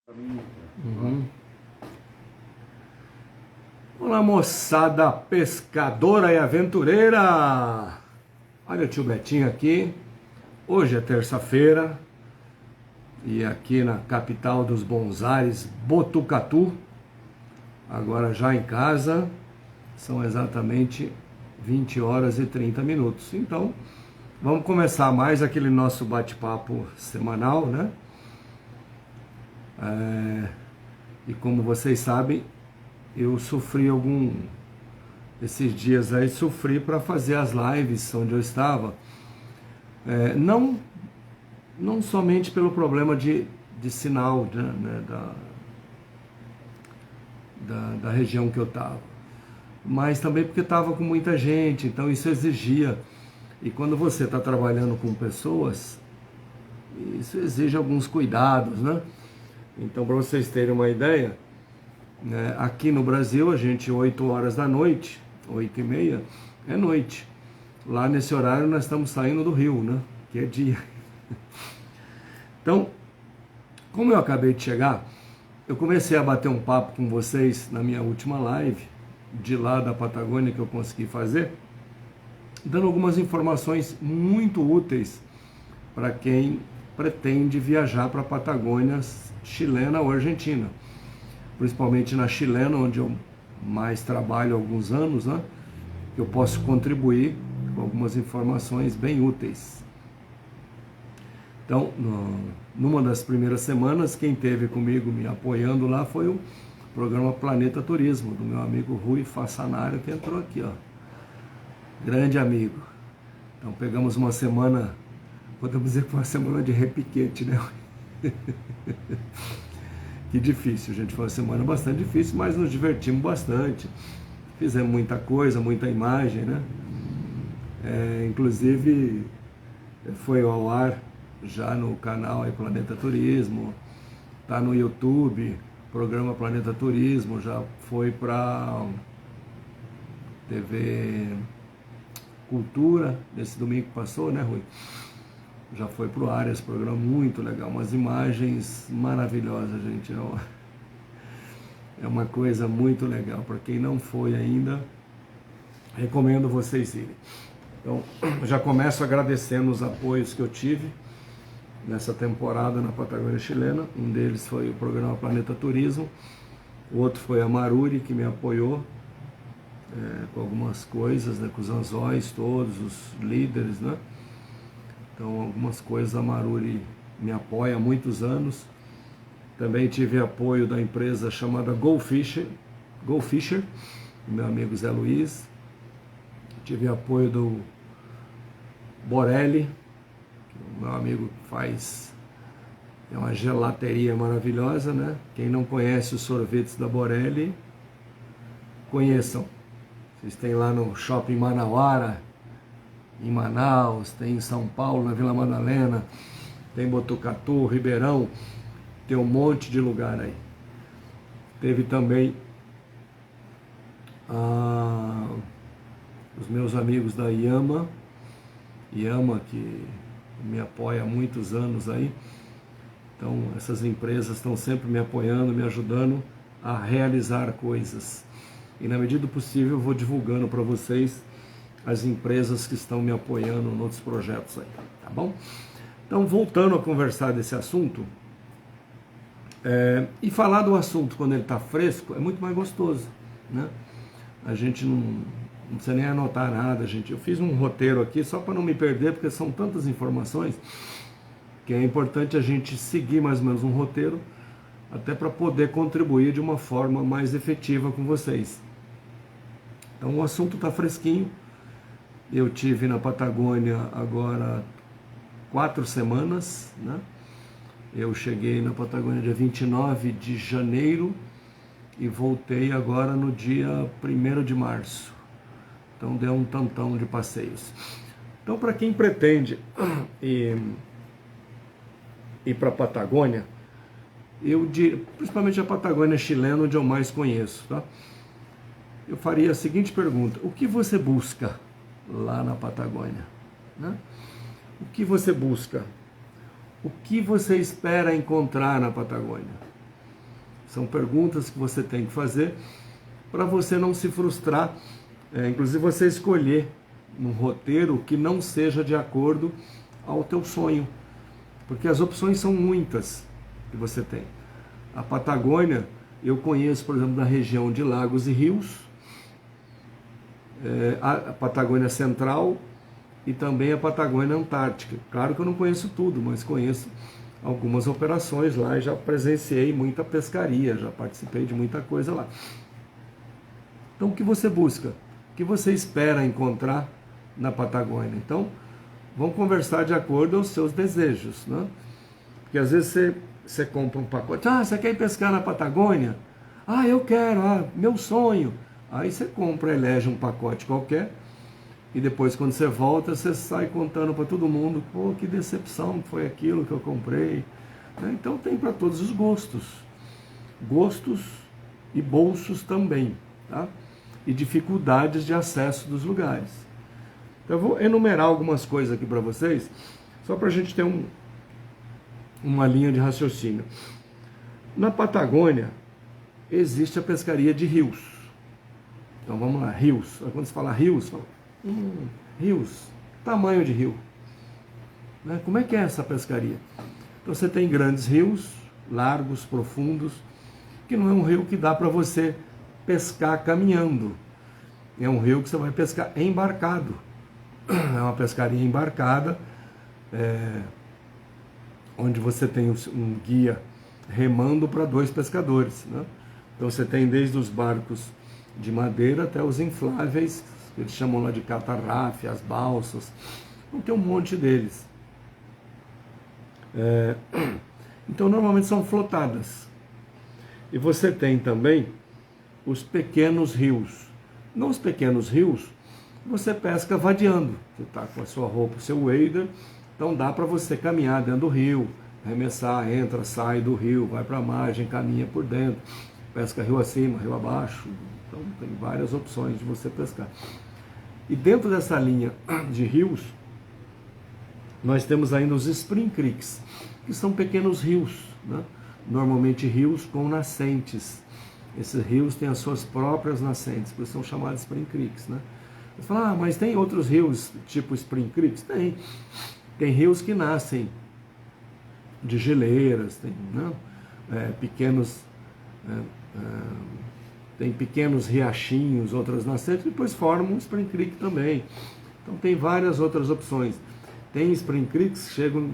Uhum. Olá, moçada pescadora e aventureira! Olha o tio Betinho aqui. Hoje é terça-feira e aqui na capital dos Bonsares, Botucatu. Agora já em casa, são exatamente 20 horas e 30 minutos. Então, vamos começar mais aquele nosso bate-papo semanal, né? E como vocês sabem, eu sofri esses dias aí, sofri para fazer as lives onde eu estava. Não somente pelo problema de sinal, né, da região que eu estava, mas também porque estava com muita gente, então isso exigia. E quando você está trabalhando com pessoas, isso exige alguns cuidados, né? Então, para vocês terem uma ideia, né, aqui no Brasil, a gente, 8 horas da noite, 8h30, é noite. Lá nesse horário nós estamos saindo do Rio, né? Que é dia. Então, como eu acabei de chegar, eu comecei a bater um papo com vocês na minha última live, de lá da Patagônia que eu consegui fazer, dando algumas informações muito úteis para quem pretende viajar para a Patagônia chilena ou argentina. Principalmente na chilena, onde eu mais trabalho há alguns anos, né? Eu posso contribuir com algumas informações bem úteis. Então, numa das primeiras semanas, quem esteve comigo me apoiando lá foi o programa Planeta Turismo, do meu amigo Rui Fassanaro, que entrou aqui, ó. Grande amigo. Então pegamos uma semana, podemos dizer que foi uma semana de repiquete, né? Que difícil, gente, foi uma semana bastante difícil, mas nos divertimos bastante. Fizemos muita coisa, muita imagem, né? Inclusive, foi ao ar já no canal aí, Planeta Turismo, tá no YouTube, programa Planeta Turismo, já foi para TV Cultura, nesse domingo que passou, né, Rui? Já foi pro ar esse programa, muito legal, umas imagens maravilhosas, gente. É uma coisa muito legal. Para quem não foi ainda, recomendo vocês irem. Então, já começo agradecendo os apoios que eu tive nessa temporada na Patagônia chilena. Um deles foi o programa Planeta Turismo, o outro foi a Maruri, que me apoiou com algumas coisas, né, com os anzóis todos, os líderes, né? Então, algumas coisas a Maruri me apoia há muitos anos. Também tive apoio da empresa chamada Go Fisher, do meu amigo Zé Luiz. Tive apoio do Borelli, que o meu amigo é uma gelateria maravilhosa, né? Quem não conhece os sorvetes da Borelli, conheçam. Vocês têm lá no Shopping Manauara, em Manaus, tem em São Paulo, na Vila Madalena, tem Botucatu, Ribeirão, tem um monte de lugar aí. Teve também os meus amigos da Yama, que me apoia há muitos anos aí. Então, essas empresas estão sempre me apoiando, me ajudando a realizar coisas. E na medida do possível eu vou divulgando para vocês as empresas que estão me apoiando em outros projetos aí, tá bom? Então, voltando a conversar desse assunto, e falar do assunto quando ele está fresco é muito mais gostoso, né? A gente não precisa nem anotar nada, gente. Eu fiz um roteiro aqui só para não me perder, porque são tantas informações que é importante a gente seguir mais ou menos um roteiro, até para poder contribuir de uma forma mais efetiva com vocês. Então, o assunto está fresquinho. Eu tive na Patagônia agora 4 semanas, né? Eu cheguei na Patagônia dia 29 de janeiro e voltei agora no dia 1º de março. Então deu um tantão de passeios. Então, para quem pretende ir para a Patagônia, eu diria, principalmente a Patagônia chilena, onde eu mais conheço, tá? Eu faria a seguinte pergunta: o que você busca lá na Patagônia, né? O que você busca? O que você espera encontrar na Patagônia? São perguntas que você tem que fazer para você não se frustrar, inclusive você escolher um roteiro que não seja de acordo ao teu sonho, porque as opções são muitas que você tem. A Patagônia, eu conheço, por exemplo, da região de lagos e rios, a Patagônia Central e também a Patagônia Antártica. Claro que eu não conheço tudo, mas conheço algumas operações lá e já presenciei muita pescaria, já participei de muita coisa lá. Então, o que você busca? O que você espera encontrar na Patagônia? Então, vamos conversar de acordo aos seus desejos, né? Porque às vezes você compra um pacote, você quer ir pescar na Patagônia? Eu quero, meu sonho. Aí você compra, elege um pacote qualquer, e depois quando você volta, você sai contando para todo mundo, pô, que decepção foi aquilo que eu comprei. Então tem para todos os gostos. Gostos e bolsos também, tá? E dificuldades de acesso dos lugares. Então eu vou enumerar algumas coisas aqui para vocês, só para a gente ter uma linha de raciocínio. Na Patagônia, existe a pescaria de rios. Então vamos lá, rios. Quando se fala rios, fala, rios, tamanho de rio. Como é que é essa pescaria? Então você tem grandes rios, largos, profundos, que não é um rio que dá para você pescar caminhando. É um rio que você vai pescar embarcado. É uma pescaria embarcada, onde você tem um guia remando para 2 pescadores, né? Então você tem desde os barcos de madeira até os infláveis, que eles chamam lá de catarrafe, as balsas. Então tem um monte deles. Então normalmente são flotadas. E você tem também os pequenos rios. Nos pequenos rios, você pesca vadeando. Você está com a sua roupa, o seu waders, então dá para você caminhar dentro do rio, arremessar, entra, sai do rio, vai para a margem, caminha por dentro, pesca rio acima, rio abaixo. Então tem várias opções de você pescar. E dentro dessa linha de rios, nós temos ainda os spring creeks, que são pequenos rios, né? Normalmente rios com nascentes. Esses rios têm as suas próprias nascentes, por isso são chamados spring creeks, né? Você fala, mas tem outros rios tipo spring creeks? Tem. Tem rios que nascem de geleiras, tem, né? Tem pequenos riachinhos, outras nascentes, depois formam um spring creek também. Então tem várias outras opções. Tem spring creeks que chegam,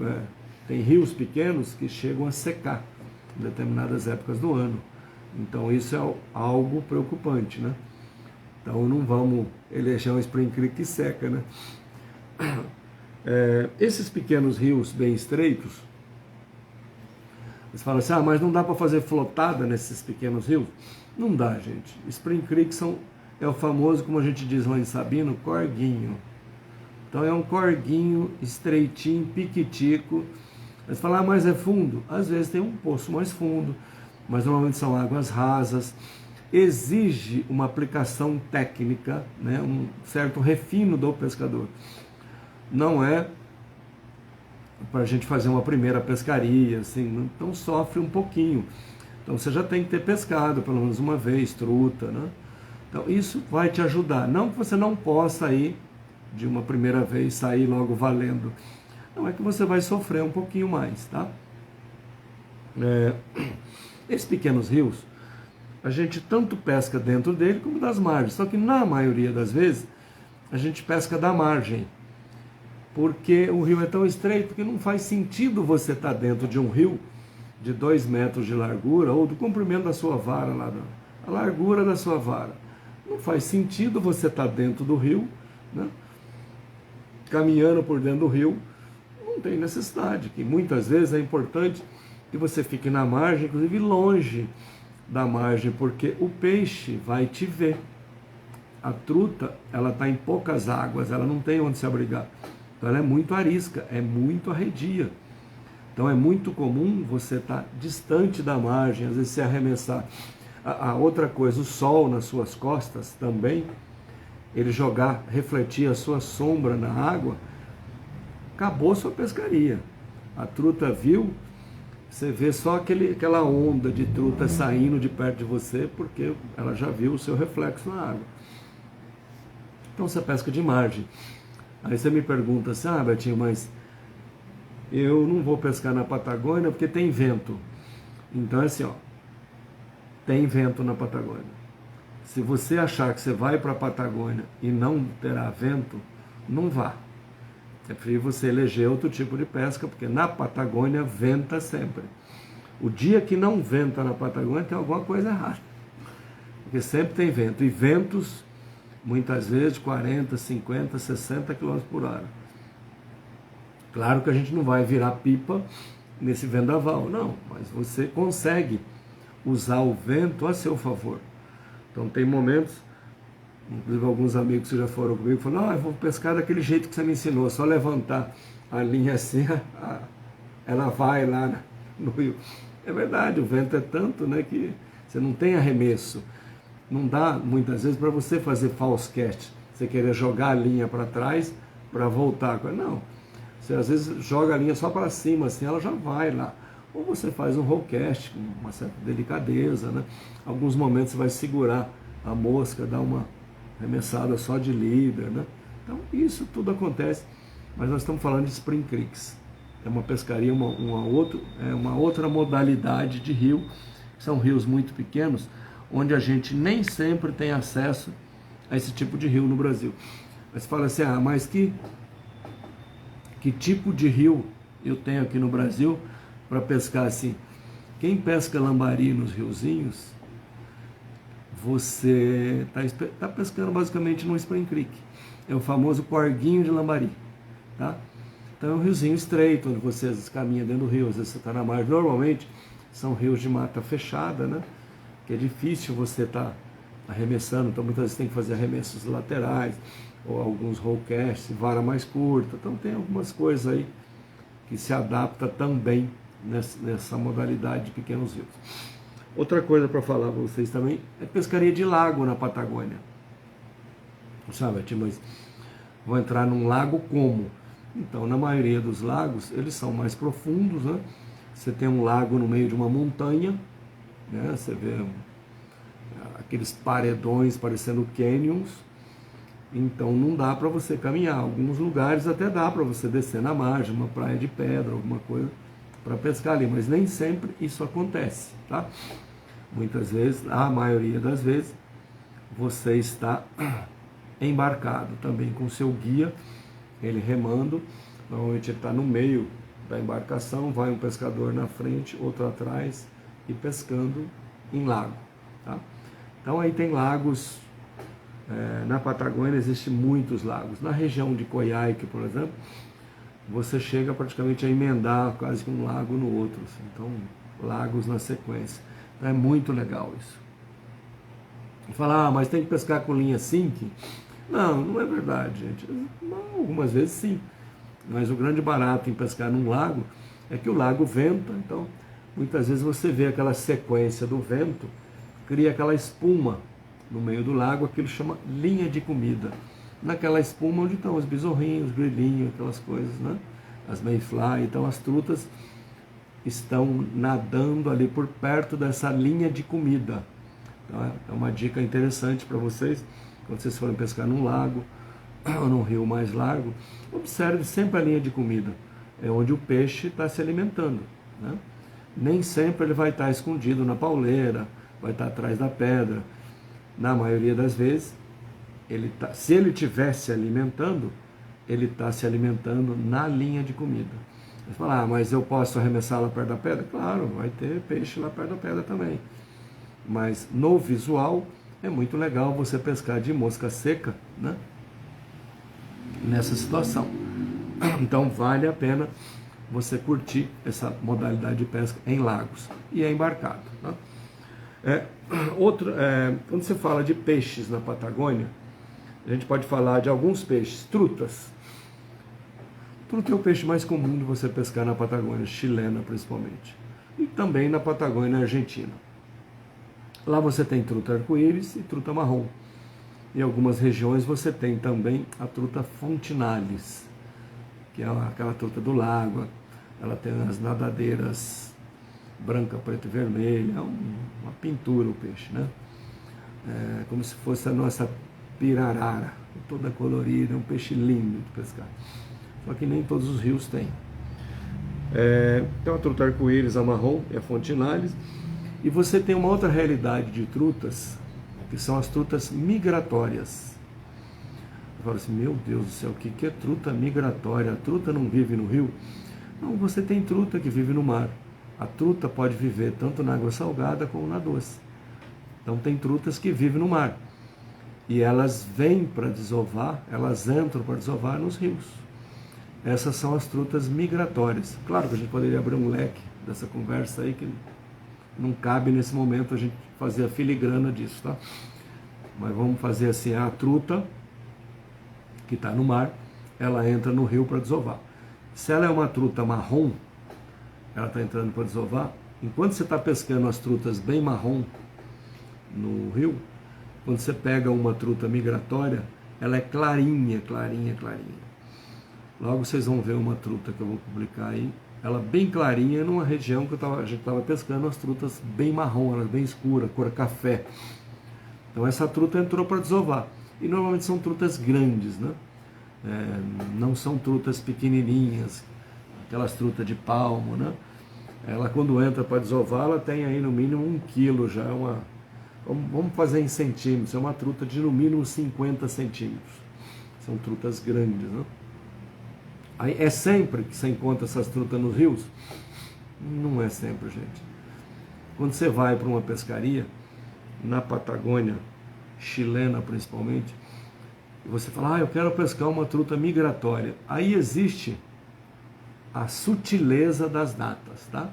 tem rios pequenos que chegam a secar em determinadas épocas do ano. Então isso é algo preocupante, né? Então não vamos eleger um spring creek que seca, né? Esses pequenos rios bem estreitos, você fala assim, mas não dá para fazer flotada nesses pequenos rios? Não dá, gente. Spring creek é o famoso, como a gente diz lá em Sabino, corguinho. Então é um corguinho estreitinho, piquitico. Você fala, mas é fundo? Às vezes tem um poço mais fundo, mas normalmente são águas rasas. Exige uma aplicação técnica, né, um certo refino do pescador. Não é para a gente fazer uma primeira pescaria, assim, então sofre um pouquinho. Então você já tem que ter pescado pelo menos uma vez, truta, né? Então isso vai te ajudar. Não que você não possa ir de uma primeira vez, sair logo valendo. Não, é que você vai sofrer um pouquinho mais, tá? Esses pequenos rios, a gente tanto pesca dentro dele como das margens. Só que na maioria das vezes, a gente pesca da margem. Porque o rio é tão estreito que não faz sentido você estar dentro de um rio de 2 metros de largura, ou do comprimento da sua vara, a largura da sua vara. Não faz sentido você estar dentro do rio, né? Caminhando por dentro do rio, não tem necessidade, que muitas vezes é importante que você fique na margem, inclusive longe da margem, porque o peixe vai te ver. A truta, ela está em poucas águas, ela não tem onde se abrigar. Então ela é muito arisca, é muito arredia. Então é muito comum você estar distante da margem, às vezes se arremessar. A outra coisa, o sol nas suas costas também, ele jogar, refletir a sua sombra na água, acabou sua pescaria. A truta viu você vê só aquela onda de truta saindo de perto de você, porque ela já viu o seu reflexo na água. Então você pesca de margem. Aí você me pergunta assim, Betinho, mas eu não vou pescar na Patagônia porque tem vento. Então é assim, tem vento na Patagônia. Se você achar que você vai para a Patagônia e não terá vento, não vá. É preciso você eleger outro tipo de pesca, porque na Patagônia venta sempre. O dia que não venta na Patagônia tem alguma coisa errada. Porque sempre tem vento. E ventos, muitas vezes, 40, 50, 60 km por hora. Claro que a gente não vai virar pipa nesse vendaval, não. Mas você consegue usar o vento a seu favor. Então tem momentos, inclusive alguns amigos que já foram comigo, falaram, eu vou pescar daquele jeito que você me ensinou, só levantar a linha assim, ela vai lá no rio. É verdade, o vento é tanto, né, que você não tem arremesso. Não dá, muitas vezes, para você fazer false cast, você querer jogar a linha para trás para voltar. Não, você às vezes joga a linha só para cima, assim, ela já vai lá. Ou você faz um roll cast com uma certa delicadeza, né? Alguns momentos você vai segurar a mosca, dar uma arremessada só de líder, né? Então isso tudo acontece, mas nós estamos falando de spring creeks. É uma pescaria, uma outra modalidade de rio, são rios muito pequenos, onde a gente nem sempre tem acesso a esse tipo de rio no Brasil. Mas você fala assim, mas que tipo de rio eu tenho aqui no Brasil para pescar assim? Quem pesca lambari nos riozinhos, você está pescando basicamente no spring creek. É o famoso corguinho de lambari, tá? Então é um riozinho estreito, onde você às vezes caminha dentro do rio, às vezes você está na margem. Normalmente são rios de mata fechada, né? Que é difícil você estar arremessando, então muitas vezes tem que fazer arremessos laterais, ou alguns roll cast, vara mais curta. Então tem algumas coisas aí que se adapta também nessa modalidade de pequenos rios. Outra coisa para falar para vocês também é pescaria de lago na Patagônia. Sabe, mas vou entrar num lago como? Então, na maioria dos lagos, eles são mais profundos, né? Você tem um lago no meio de uma montanha, né? Você vê aqueles paredões parecendo canyons, então não dá para você caminhar. Alguns lugares até dá para você descer na margem, uma praia de pedra, alguma coisa, para pescar ali, mas nem sempre isso acontece, tá? Muitas vezes, a maioria das vezes, você está embarcado também com seu guia, ele remando, normalmente ele está no meio da embarcação, vai um pescador na frente, outro atrás, e pescando em lago, tá? Então aí tem lagos, na Patagônia existem muitos lagos. Na região de Coyhaique, por exemplo, você chega praticamente a emendar quase que um lago no outro, assim. Então lagos na sequência. Então, é muito legal isso. Falar, mas tem que pescar com linha sink? Não, não é verdade, gente. Algumas vezes sim. Mas o grande barato em pescar num lago é que o lago venta, então muitas vezes você vê aquela sequência do vento, cria aquela espuma no meio do lago, aquilo chama linha de comida. Naquela espuma onde estão os besorrinhos, os grilinhos, aquelas coisas, né? As mayfly, então as trutas estão nadando ali por perto dessa linha de comida. Então é uma dica interessante para vocês, quando vocês forem pescar num lago ou num rio mais largo, observe sempre a linha de comida, é onde o peixe está se alimentando, né? Nem sempre ele vai estar escondido na pauleira, vai estar atrás da pedra. Na maioria das vezes, se ele estiver se alimentando, ele está se alimentando na linha de comida. Você fala, mas eu posso arremessar lá perto da pedra? Claro, vai ter peixe lá perto da pedra também. Mas no visual, é muito legal você pescar de mosca seca, né? Nessa situação. Então vale a pena você curtir essa modalidade de pesca em lagos e é embarcado, né? Quando você fala de peixes na Patagônia, a gente pode falar de alguns peixes, trutas. Truta é o peixe mais comum de você pescar na Patagônia, chilena principalmente, e também na Patagônia argentina. Lá você tem truta arco-íris e truta marrom. Em algumas regiões você tem também a truta fontinalis, que é aquela truta do lago. Ela tem as nadadeiras branca, preta e vermelha, é uma pintura o peixe, né? É como se fosse a nossa pirarara, toda colorida, é um peixe lindo de pescar. Só que nem todos os rios têm. Tem uma truta arco-íris, a marrom e a fontinales. E você tem uma outra realidade de trutas, que são as trutas migratórias. Eu falo assim, meu Deus do céu, o que é truta migratória? A truta não vive no rio? Não, você tem truta que vive no mar. A truta pode viver tanto na água salgada como na doce. Então tem trutas que vivem no mar. E elas vêm para desovar, elas entram para desovar nos rios. Essas são as trutas migratórias. Claro que a gente poderia abrir um leque dessa conversa aí, que não cabe nesse momento a gente fazer a filigrana disso, tá? Mas vamos fazer assim, a truta que está no mar, ela entra no rio para desovar. Se ela é uma truta marrom, ela está entrando para desovar, enquanto você está pescando as trutas bem marrom no rio, quando você pega uma truta migratória, ela é clarinha, clarinha, clarinha. Logo vocês vão ver uma truta que eu vou publicar aí, ela bem clarinha, numa região que a gente estava pescando as trutas bem marrom, elas bem escuras, cor café. Então essa truta entrou para desovar. E normalmente são trutas grandes, né? Não são trutas pequenininhas, aquelas trutas de palmo, né? Ela quando entra para desovar, ela tem aí no mínimo 1 quilo já, vamos fazer em centímetros, é uma truta de no mínimo 50 centímetros. São trutas grandes, né? Aí é sempre que você encontra essas trutas nos rios? Não é sempre, gente. Quando você vai para uma pescaria, na Patagônia, chilena principalmente, e você fala, eu quero pescar uma truta migratória. Aí existe a sutileza das datas, tá?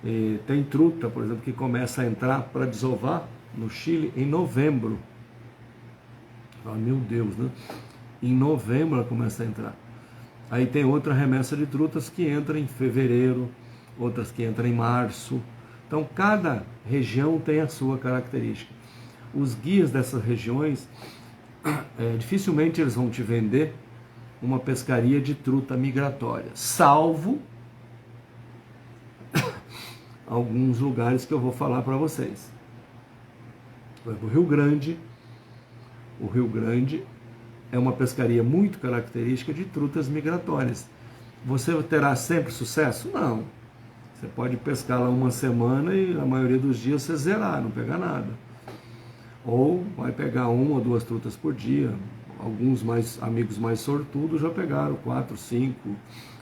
E tem truta, por exemplo, que começa a entrar para desovar no Chile em novembro. Meu Deus, né? Em novembro ela começa a entrar. Aí tem outra remessa de trutas que entra em fevereiro, outras que entram em março. Então cada região tem a sua característica. Os guias dessas regiões, dificilmente eles vão te vender uma pescaria de truta migratória, salvo alguns lugares que eu vou falar para vocês. O Rio Grande é uma pescaria muito característica de trutas migratórias. Você terá sempre sucesso? Não. Você pode pescar lá uma semana e a maioria dos dias você zerar, não pegar nada. Ou vai pegar 1 ou 2 trutas por dia. Alguns amigos mais sortudos já pegaram 4, 5,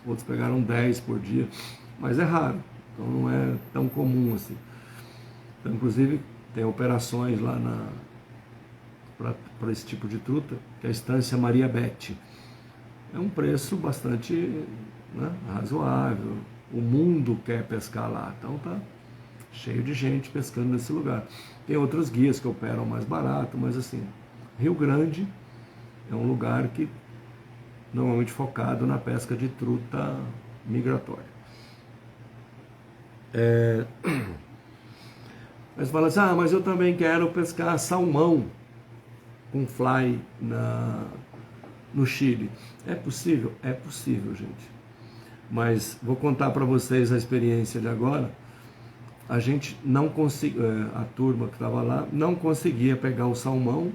outros pegaram 10 por dia. Mas é raro, então não é tão comum assim. Então, inclusive, tem operações lá para esse tipo de truta, que é a Estância Maria Bete. É um preço bastante, né, razoável. O mundo quer pescar lá, então tá cheio de gente pescando nesse lugar. Tem outros guias que operam mais barato, mas assim, Rio Grande é um lugar que normalmente focado na pesca de truta migratória. Mas fala assim, mas eu também quero pescar salmão com fly no Chile. É possível? É possível, gente. Mas vou contar para vocês a experiência de agora. A gente não conseguia, a turma que estava lá, não conseguia pegar o salmão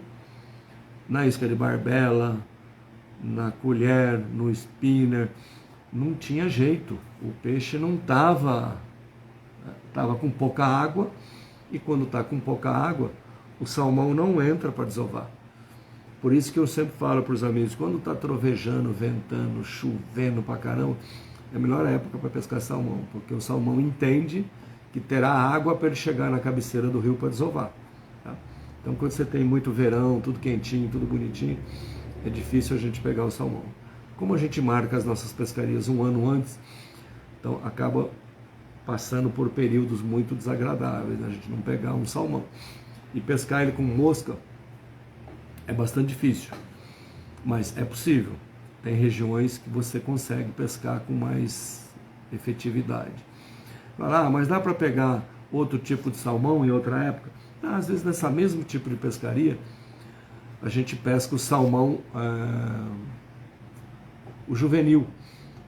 na isca de barbela, na colher, no spinner. Não tinha jeito. O peixe não estava com pouca água, e quando está com pouca água, o salmão não entra para desovar. Por isso que eu sempre falo para os amigos, quando está trovejando, ventando, chovendo pra caramba, é a melhor época para pescar salmão, porque o salmão entende que terá água para ele chegar na cabeceira do rio para desovar. Tá? Então, quando você tem muito verão, tudo quentinho, tudo bonitinho, é difícil a gente pegar o salmão. Como a gente marca as nossas pescarias um ano antes, então acaba passando por períodos muito desagradáveis, né? A gente não pegar um salmão. E pescar ele com mosca é bastante difícil, mas é possível. Tem regiões que você consegue pescar com mais efetividade. Mas dá para pegar outro tipo de salmão em outra época? Às vezes nessa mesmo tipo de pescaria, a gente pesca o salmão, o juvenil,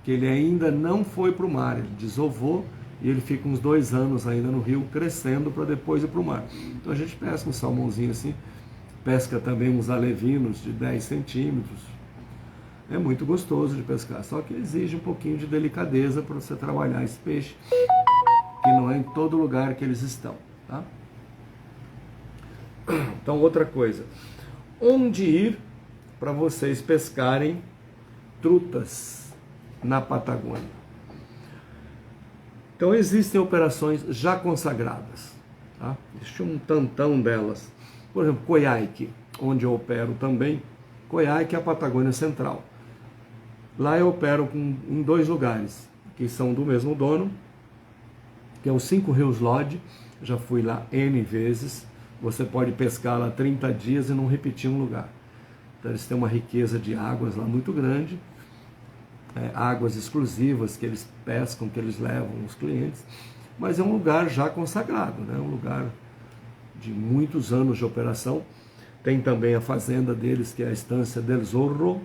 que ele ainda não foi para o mar, ele desovou e ele fica uns 2 anos ainda no rio, crescendo para depois ir para o mar. Então a gente pesca um salmãozinho assim, pesca também uns alevinos de 10 centímetros. É muito gostoso de pescar, só que exige um pouquinho de delicadeza para você trabalhar esse peixe, que não é em todo lugar que eles estão, tá? Então, outra coisa, onde ir para vocês pescarem trutas na Patagônia? Então, existem operações já consagradas, tá? Existe um tantão delas. Por exemplo, Coyhaique, onde eu opero também. Coyhaique é a Patagônia Central. Lá eu opero em 2 lugares, que são do mesmo dono, que é o 5 Rios Lodge. Já fui lá N vezes. Você pode pescar lá 30 dias e não repetir um lugar. Então eles têm uma riqueza de águas lá muito grande, águas exclusivas que eles pescam, que eles levam os clientes, mas é um lugar já consagrado, né? Um lugar de muitos anos de operação. Tem também a fazenda deles, que é a Estância del Zorro,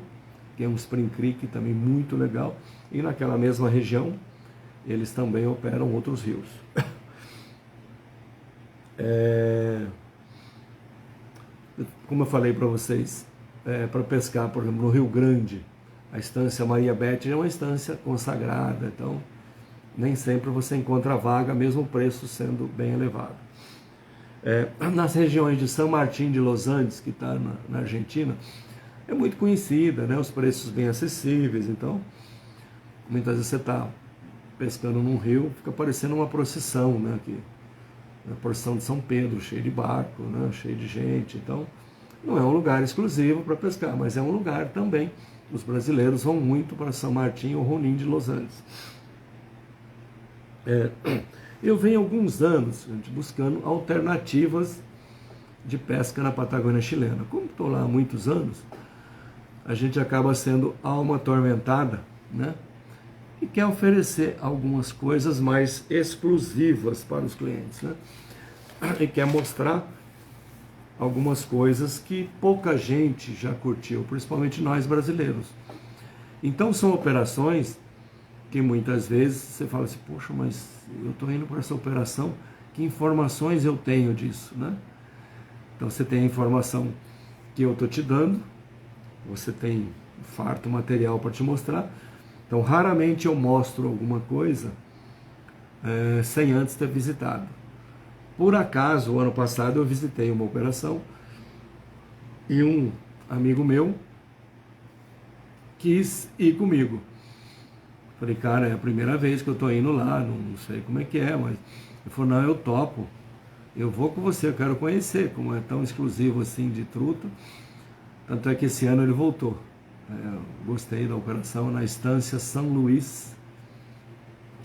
que é um Spring Creek também muito legal, e naquela mesma região eles também operam outros rios. Como eu falei para vocês, para pescar, por exemplo, no Rio Grande, a Estância Maria Beth é uma estância consagrada, então nem sempre você encontra vaga, mesmo o preço sendo bem elevado. Nas regiões de São Martín de Los Andes, que está na Argentina, é muito conhecida, né? Os preços bem acessíveis, então muitas vezes você está pescando num rio, fica parecendo uma procissão, né? Aqui, a procissão de São Pedro, cheio de barco, né? Cheio de gente. Então, não é um lugar exclusivo para pescar, mas é um lugar também. Os brasileiros vão muito para São Martín ou Junín de Los Andes. Eu venho há alguns anos, gente, buscando alternativas de pesca na Patagônia chilena. Como estou lá há muitos anos, a gente acaba sendo alma atormentada, né? E quer oferecer algumas coisas mais exclusivas para os clientes, né? E quer mostrar algumas coisas que pouca gente já curtiu, principalmente nós brasileiros. Então são operações que muitas vezes você fala assim, poxa, mas eu estou indo para essa operação, que informações eu tenho disso, né? Então você tem a informação que eu estou te dando, você tem farto material para te mostrar. Então, raramente eu mostro alguma coisa sem antes ter visitado. Por acaso, o ano passado eu visitei uma operação e um amigo meu quis ir comigo. Falei, cara, é a primeira vez que eu estou indo lá, não sei como é que é, mas ele falou, não, eu topo, eu vou com você, eu quero conhecer, como é tão exclusivo assim de truta. Tanto é que esse ano ele voltou. Gostei da operação na Estância São Luís,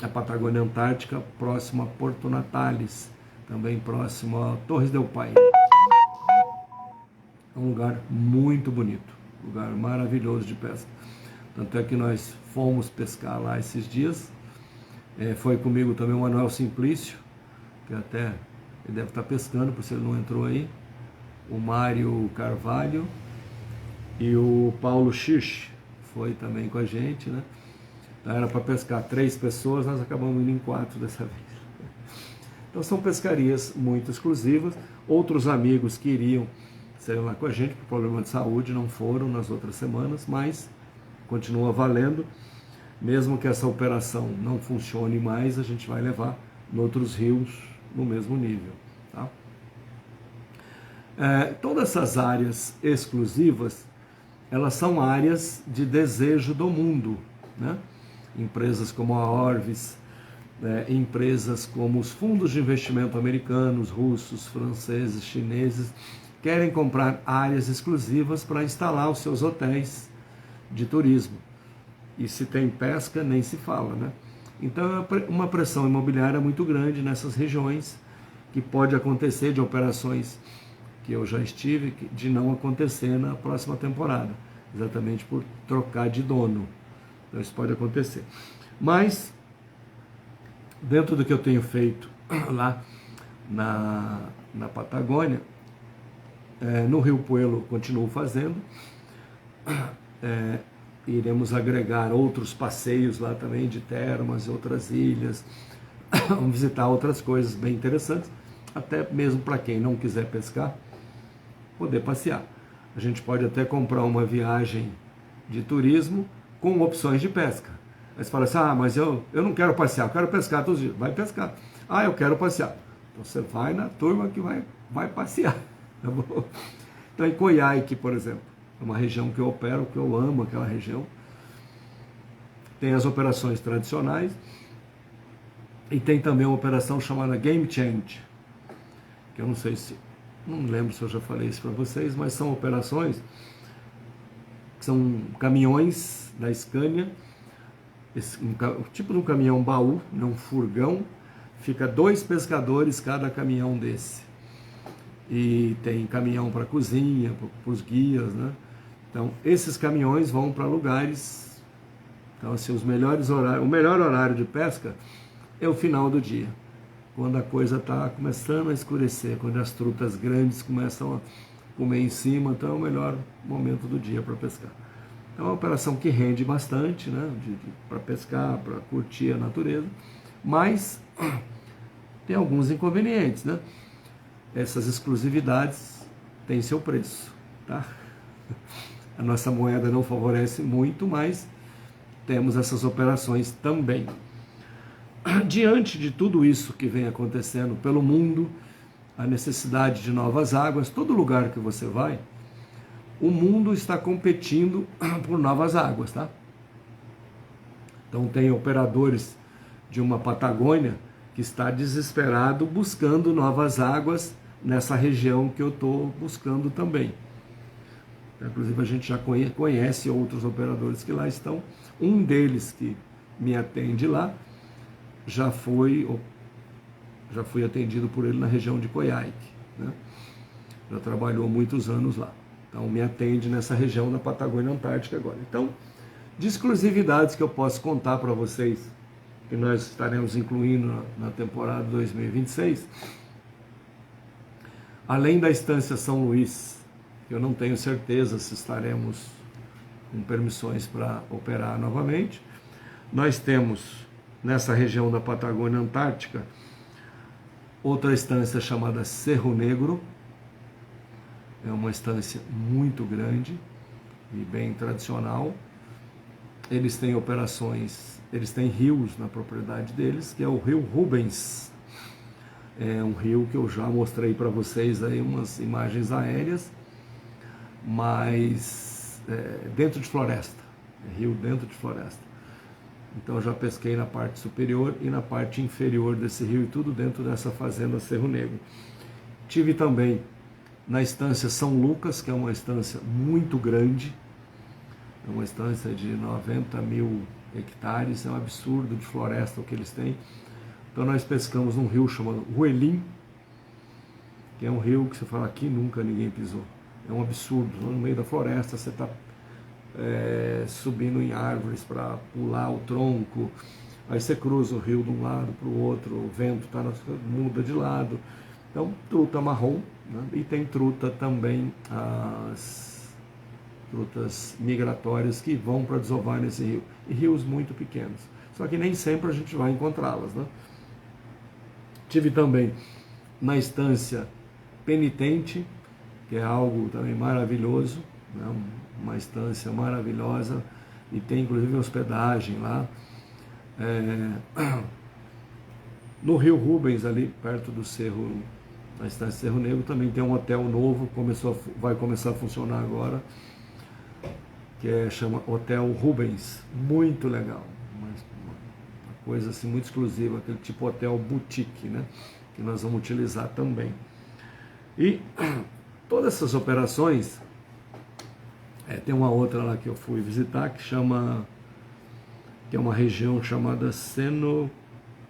a Patagônia Antártica, próximo a Porto Natales, também próximo a Torres del Paine. É um lugar muito bonito, lugar maravilhoso de pesca. Tanto é que nós fomos pescar lá esses dias. Foi comigo também o Manuel Simplício, que até ele deve estar pescando, por se ele não entrou aí. O Mário Carvalho e o Paulo Xirch foi também com a gente, né? Então era para pescar 3 pessoas, nós acabamos indo em 4 dessa vez. Então são pescarias muito exclusivas. Outros amigos que iriam sair lá com a gente por problema de saúde não foram nas outras semanas, mas continua valendo. Mesmo que essa operação não funcione mais, a gente vai levar em outros rios no mesmo nível, tá? Todas essas áreas exclusivas, elas são áreas de desejo do mundo, né? Empresas como a Orvis, empresas como os fundos de investimento americanos, russos, franceses, chineses, querem comprar áreas exclusivas para instalar os seus hotéis de turismo. E se tem pesca, nem se fala, né? Então é uma pressão imobiliária muito grande nessas regiões, que pode acontecer de operações que eu já estive, de não acontecer na próxima temporada, exatamente por trocar de dono. Então isso pode acontecer. Mas, dentro do que eu tenho feito lá na Patagônia, no Rio Puelo continuo fazendo, iremos agregar outros passeios lá também, de termas, outras ilhas, Vamos visitar outras coisas bem interessantes, até mesmo para quem não quiser pescar, poder passear. A gente pode até comprar uma viagem de turismo com opções de pesca. Aí você fala assim, mas eu não quero passear, eu quero pescar todos os dias. Vai pescar. Eu quero passear. Então você vai na turma que vai passear. Tá bom? Então em Coyhaique, por exemplo, é uma região que eu opero, que eu amo aquela região. Tem as operações tradicionais e tem também uma operação chamada Game Change, que eu não lembro se eu já falei isso para vocês, mas são operações que são caminhões da Scania, tipo de um caminhão baú, um furgão, fica 2 pescadores cada caminhão desse. E tem caminhão para cozinha, para os guias, né? Então, esses caminhões vão para lugares. Então, assim, o melhor horário de pesca é o final do dia, quando a coisa está começando a escurecer, quando as trutas grandes começam a comer em cima, então é o melhor momento do dia para pescar. É uma operação que rende bastante, né, para pescar, para curtir a natureza, mas tem alguns inconvenientes, né? Essas exclusividades têm seu preço, tá? A nossa moeda não favorece muito, mas temos essas operações também. Diante de tudo isso que vem acontecendo pelo mundo, a necessidade de novas águas, todo lugar que você vai, o mundo está competindo por novas águas, tá? Então tem operadores de uma Patagônia que está desesperado buscando novas águas nessa região que eu estou buscando também. Inclusive a gente já conhece outros operadores que lá estão. Um deles que me atende lá, já fui atendido por ele na região de Coyhaique, né? Já trabalhou muitos anos lá. Então me atende nessa região da Patagônia Antártica agora. Então, de exclusividades que eu posso contar para vocês, que nós estaremos incluindo na temporada 2026, além da Estância São Luís, que eu não tenho certeza se estaremos com permissões para operar novamente, nós temos nessa região da Patagônia Antártica outra estância chamada Cerro Negro. É uma estância muito grande e bem tradicional. Eles têm operações, eles têm rios na propriedade deles, que é o Rio Rubens. É um rio que eu já mostrei para vocês aí umas imagens aéreas, mas dentro de floresta, rio dentro de floresta. Então eu já pesquei na parte superior e na parte inferior desse rio, e tudo dentro dessa fazenda Cerro Negro. Tive também na estância São Lucas, que é uma estância muito grande, é uma estância de 90 mil hectares, é um absurdo de floresta o que eles têm. Então nós pescamos num rio chamado Ruelim, que é um rio que você fala, aqui nunca ninguém pisou. É um absurdo, no meio da floresta você está subindo em árvores para pular o tronco, aí você cruza o rio de um lado para o outro, o vento muda de lado. Então, truta marrom, né? E tem truta também, as trutas migratórias que vão para desovar nesse rio, e rios muito pequenos, só que nem sempre a gente vai encontrá-las, né? Tive também na estância Penitente, que é algo também maravilhoso, né? Uma estância maravilhosa, e tem inclusive hospedagem lá. No Rio Rubens, ali perto do Cerro, na estância Cerro Negro, também tem um hotel novo, vai começar a funcionar agora, que chama Hotel Rubens, muito legal, uma coisa assim muito exclusiva, aquele tipo hotel boutique, né, que nós vamos utilizar também. E todas essas operações, tem uma outra lá que eu fui visitar, que é uma região chamada Seno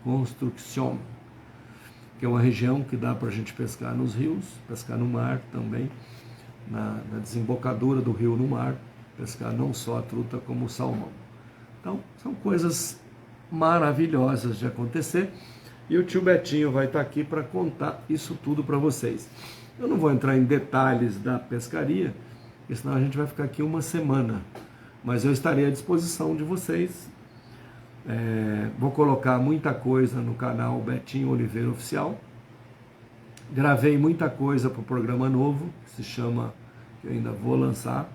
Construction, que é uma região que dá para a gente pescar nos rios, pescar no mar também, na desembocadura do rio no mar, pescar não só a truta como o salmão. Então, são coisas maravilhosas de acontecer, e o tio Betinho vai estar aqui para contar isso tudo para vocês. Eu não vou entrar em detalhes da pescaria, porque senão a gente vai ficar aqui uma semana, mas eu estarei à disposição de vocês Vou colocar muita coisa no canal Betinho Oliveira Oficial. Gravei muita coisa para o programa novo, que se chama, que eu ainda vou lançar,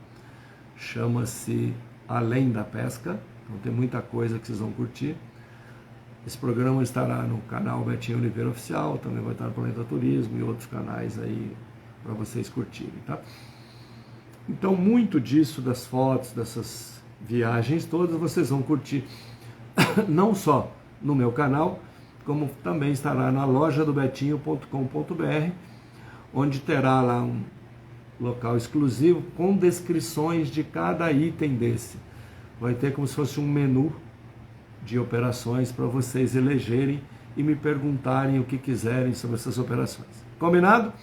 chama-se Além da Pesca. Então tem muita coisa que vocês vão curtir. Esse programa estará no canal Betinho Oliveira Oficial, também vai estar no Planeta Turismo e outros canais aí para vocês curtirem, tá? Então muito disso, das fotos, dessas viagens todas, vocês vão curtir não só no meu canal, como também estará na loja do betinho.com.br, onde terá lá um local exclusivo com descrições de cada item desse. Vai ter como se fosse um menu de operações para vocês elegerem e me perguntarem o que quiserem sobre essas operações. Combinado?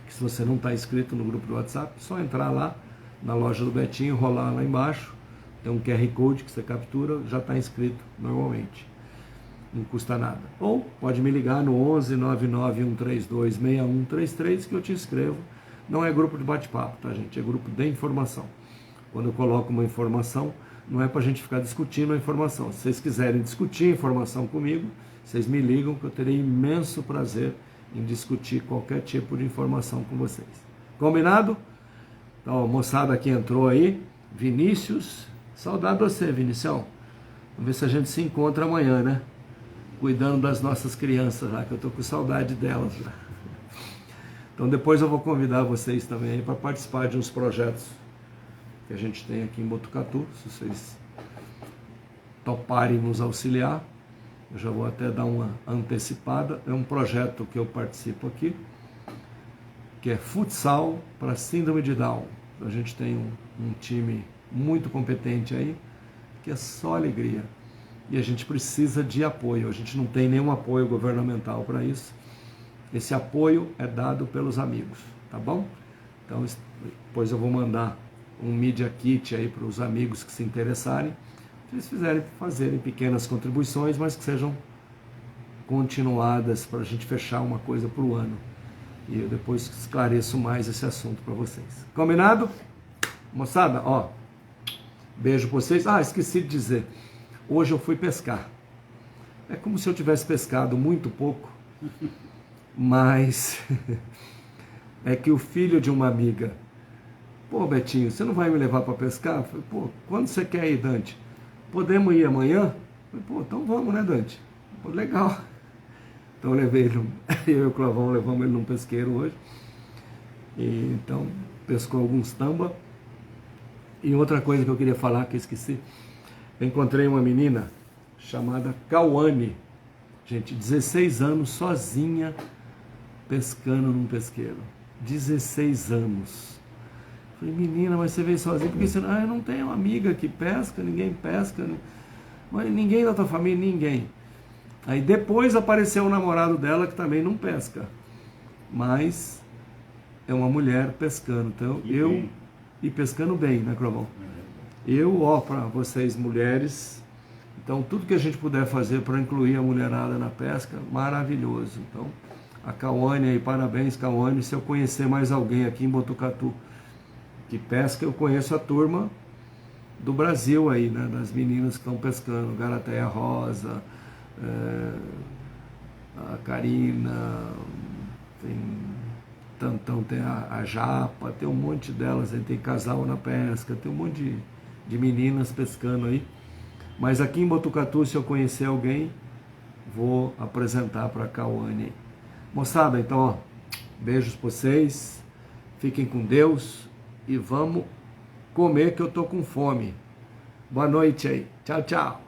Se você não está inscrito no grupo do WhatsApp, é só entrar lá na loja do Betinho, rolar lá embaixo, tem um QR Code que você captura, já está inscrito normalmente, não custa nada. Ou pode me ligar no 11 99 132 6133 que eu te inscrevo. Não é grupo de bate-papo, tá, gente? É grupo de informação. Quando eu coloco uma informação, não é para a gente ficar discutindo a informação. Se vocês quiserem discutir a informação comigo, vocês me ligam que eu terei imenso prazer em discutir qualquer tipo de informação com vocês. Combinado? Então, a moçada que entrou aí, Vinícius, saudade de você, Vinicião. Vamos ver se a gente se encontra amanhã, né? Cuidando das nossas crianças lá, que eu tô com saudade delas já. Então depois eu vou convidar vocês também para participar de uns projetos que a gente tem aqui em Botucatu, se vocês toparem nos auxiliar. Eu já vou até dar uma antecipada. É um projeto que eu participo aqui, que é futsal para síndrome de Down. A gente tem um time muito competente aí, que é só alegria. E a gente precisa de apoio. A gente não tem nenhum apoio governamental para isso. Esse apoio é dado pelos amigos, tá bom? Então, depois eu vou mandar um Media Kit aí para os amigos que se interessarem. Se eles fazerem pequenas contribuições, mas que sejam continuadas para a gente fechar uma coisa para o ano. E eu depois esclareço mais esse assunto para vocês. Combinado? Moçada, ó, beijo para vocês. Ah, esqueci de dizer, hoje eu fui pescar. É como se eu tivesse pescado muito pouco, mas é que o filho de uma amiga, pô, Betinho, você não vai me levar para pescar? Eu falei, pô, quando você quer ir, Dante? Podemos ir amanhã? Eu falei, pô, então vamos, né, Dante? Pô, legal. Então eu levei ele, eu e o Clavão levamos ele num pesqueiro hoje. E, então, pescou alguns tamba. E outra coisa que eu queria falar, que eu esqueci, eu encontrei uma menina chamada Cauane, gente, 16 anos, sozinha, pescando num pesqueiro. 16 anos. Falei, menina, mas você veio sozinha? Porque você, eu não tenho amiga que pesca, ninguém pesca, né? Mas ninguém da tua família, ninguém. Aí depois apareceu o namorado dela que também não pesca, mas é uma mulher pescando. Então e pescando bem, né, Crovão? Eu, ó, para vocês mulheres, então tudo que a gente puder fazer para incluir a mulherada na pesca, maravilhoso. Então, a Cauane aí, parabéns, Cauane. Se eu conhecer mais alguém aqui em Botucatu que pesca, eu conheço a turma do Brasil aí, né, das meninas que estão pescando, Garateia Rosa, a Karina, tem a Japa, tem um monte delas, aí tem Casal na Pesca, tem um monte de meninas pescando aí. Mas aqui em Botucatu, se eu conhecer alguém, vou apresentar para a Cauane. Moçada, então, ó, beijos para vocês, fiquem com Deus e vamos comer que eu tô com fome. Boa noite aí, tchau, tchau.